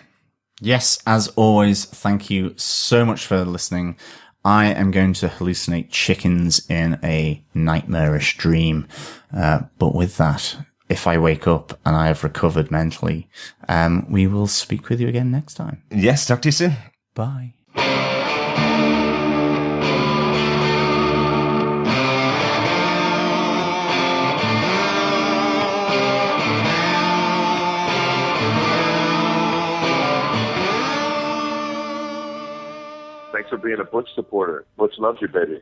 Yes, as always, thank you so much for listening. I am going to hallucinate chickens in a nightmarish dream. But with that, if I wake up and I have recovered mentally. We will speak with you again next time. Yes, talk to you soon. Bye. Thanks for being a Butch supporter. Butch loves you, baby.